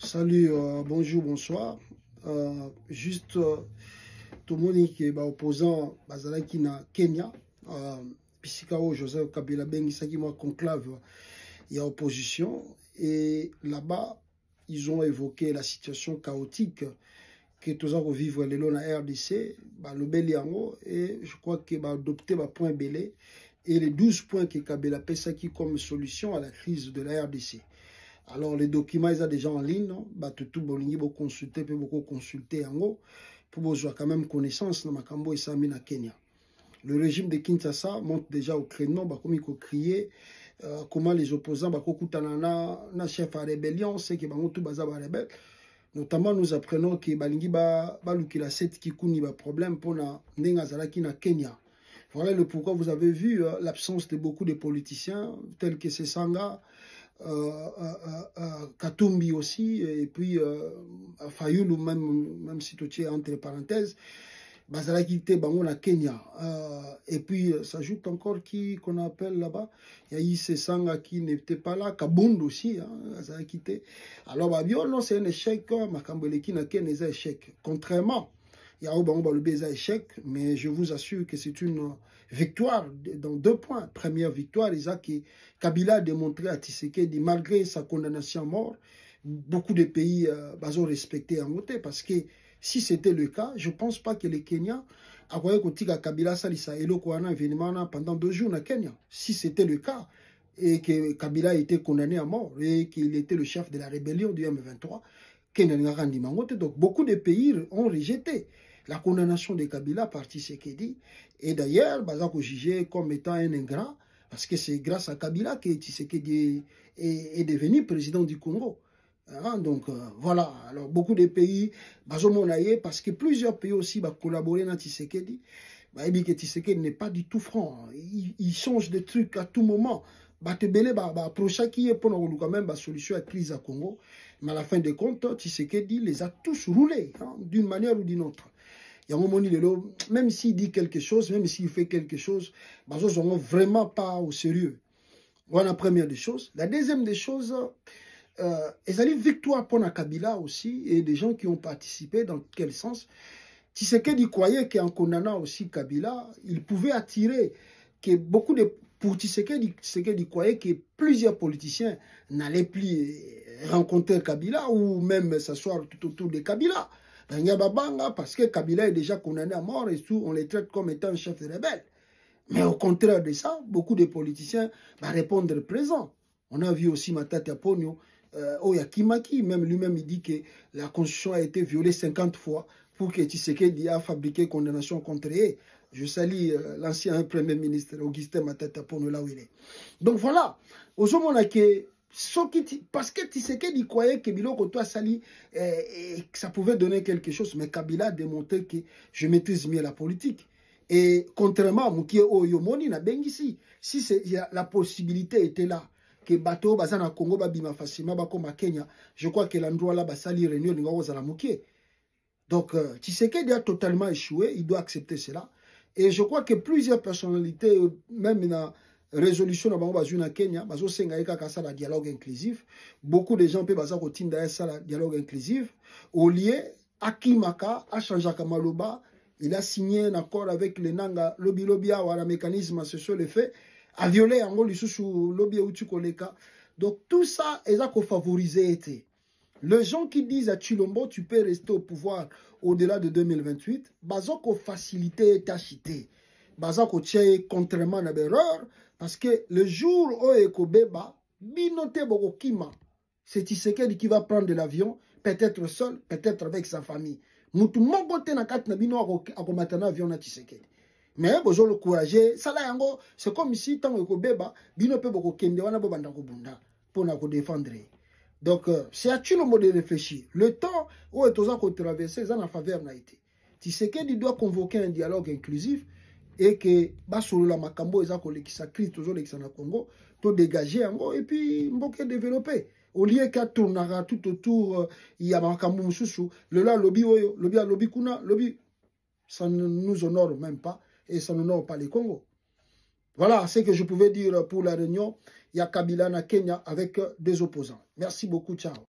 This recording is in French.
Salut, bonjour, bonsoir. Juste, tout le monde qui est opposant qui na Kenya, Pisikao Joseph Kabila Bengisaki moi conclave, il y a opposition. Et là-bas, ils ont évoqué la situation chaotique que tous avons vivre les lois na RDC, le Beliango, et je crois qu'il va adopter le point belé et les 12 points que Kabila Pesaki comme solution à la crise de la RDC. Alors, les documents, ils sont déjà en ligne, non? Tout le monde consulter, peut beaucoup consulter en haut, pour avoir quand même connaissance dans Makambo et Sami na Kenya. Le régime de Kinshasa monte déjà au créneau, comme il faut crier, comment les opposants, na chef à rébellion, c'est que tout baza ba rebelle. Notamment, nous apprenons que Balingi la 7 qui kuni ba problème pour na Ndengazalaki na Kenya. Voilà le pourquoi vous avez vu l'absence de beaucoup de politiciens, tels que Sesanga, Katumbi aussi, et puis Fayoulou, même si tout est entre parenthèses, Bazalaki te bango na Kenya. Et puis s'ajoute encore qui qu'on appelle là-bas, il y a eu Sesanga qui n'était pas là, Kabund aussi, Bazalaki te. Alors Babio, non, c'est un échec, Makambeleki na Kenya, c'est un échec. Contrairement, il y a un échec, mais je vous assure que c'est une victoire dans 2 points. Première victoire, Kabila a démontré à Tshisekedi, malgré sa condamnation à mort, beaucoup de pays ont respecté en côté, parce que si c'était le cas, je ne pense pas que les Kenyans avaient côté Kabila salisa elo koana événement pendant 2 jours au Kenya. Si c'était le cas, et que Kabila a été condamné à mort, et qu'il était le chef de la rébellion du M23, donc beaucoup de pays ont rejeté la condamnation de Kabila par Tshisekedi. Et d'ailleurs, Bazako jugé comme étant un ingrat, parce que c'est grâce à Kabila que Tshisekedi est devenu président du Congo. Donc voilà, alors beaucoup de pays, parce que plusieurs pays aussi ont collaboré avec Tshisekedi. Il dit que Tshisekedi n'est pas du tout franc. Il change de trucs à tout moment. Approcher qui est pour quand même la solution à la crise à Congo. Mais à la fin des comptes, Tshisekedi les a tous roulés, d'une manière ou d'une autre. Il y a un moment, même s'il dit quelque chose, même s'il fait quelque chose, ils ne sont vraiment pas au sérieux. Voilà la première des choses. La deuxième des choses, il y a une victoire pour Kabila aussi, et des gens qui ont participé, dans quel sens? Tshisekedi croyait qu'en condamnant aussi Kabila, il pouvait attirer que beaucoup de... Pour Tshisekedi croyait que plusieurs politiciens n'allaient plus rencontrer Kabila ou même s'asseoir tout autour de Kabila. Parce que Kabila est déjà condamné à mort et tout, on les traite comme étant un chef de rebelle. Mais au contraire de ça, beaucoup de politiciens vont répondre présent. On a vu aussi Matata Ponyo, Oyakimaki, même lui-même il dit que la constitution a été violée 50 fois pour que Tshisekedi a fabriqué condamnation contre eux. Je salue l'ancien premier ministre Augustin Matata Ponyo là où il est. Donc voilà, aujourd'hui, parce que Tshisekedi croyait que Biloko toi sali que ça pouvait donner quelque chose, mais Kabila a démontré que je maîtrise mieux la politique. Et contrairement à Moukie Oyomoni na Bengisi, si la possibilité était là, que bateau bazana Congo babima facilement comme à Kenya, je crois que l'endroit là basali réunion n'ingo la Moukie. Donc Tshisekedi a totalement échoué, il doit accepter cela. Et je crois que plusieurs personnalités, même dans résolution na Kenya, bazo senga eka ça la dialogue inclusif. Beaucoup de gens peuvent baza kotinda ça la dialogue inclusif. Au lieu Akimaka a changé Kamaloba, il a signé un accord avec les Nanga lobby awara mécanisme c'est sur le fait a violé en gros sous lobby utukoleka. Donc tout ça est à favoriser été. Les gens qui disent à Chilombo, tu peux rester au pouvoir au-delà de 2028, bazoko faciliter ta chité. Bazako tche contrairement à l'erreur, parce que le jour où Ekobeba, binote bokokima, c'est Tshisekedi qui va prendre l'avion, peut-être seul, peut-être avec sa famille. Moutou mogote na kat na bino akomatana avion na Tshisekedi. Mais bozo le courage, ça là yango, c'est comme si tant Ekobeba, bino pe bokokende wana bo banda ko bunda pour na ko défendre. Donc, c'est à Chilombo de réfléchir. Le temps où est aux traversé, ça n'a faveur n'a été. Tshisekedi doit convoquer un dialogue inclusif et que Basolo la Makambo qui s'accrit toujours l'exemple Congo, tout dégager en et puis Mboke développer. Au lieu qu'à tourner tout autour, il y a Makambo Moussoussou, le lobby kuna, lobby, ça ne nous honore même pas et ça n'honore pas les Congo. Voilà ce que je pouvais dire pour la réunion. Il y a Kabila na Kenya avec des opposants. Merci beaucoup, ciao.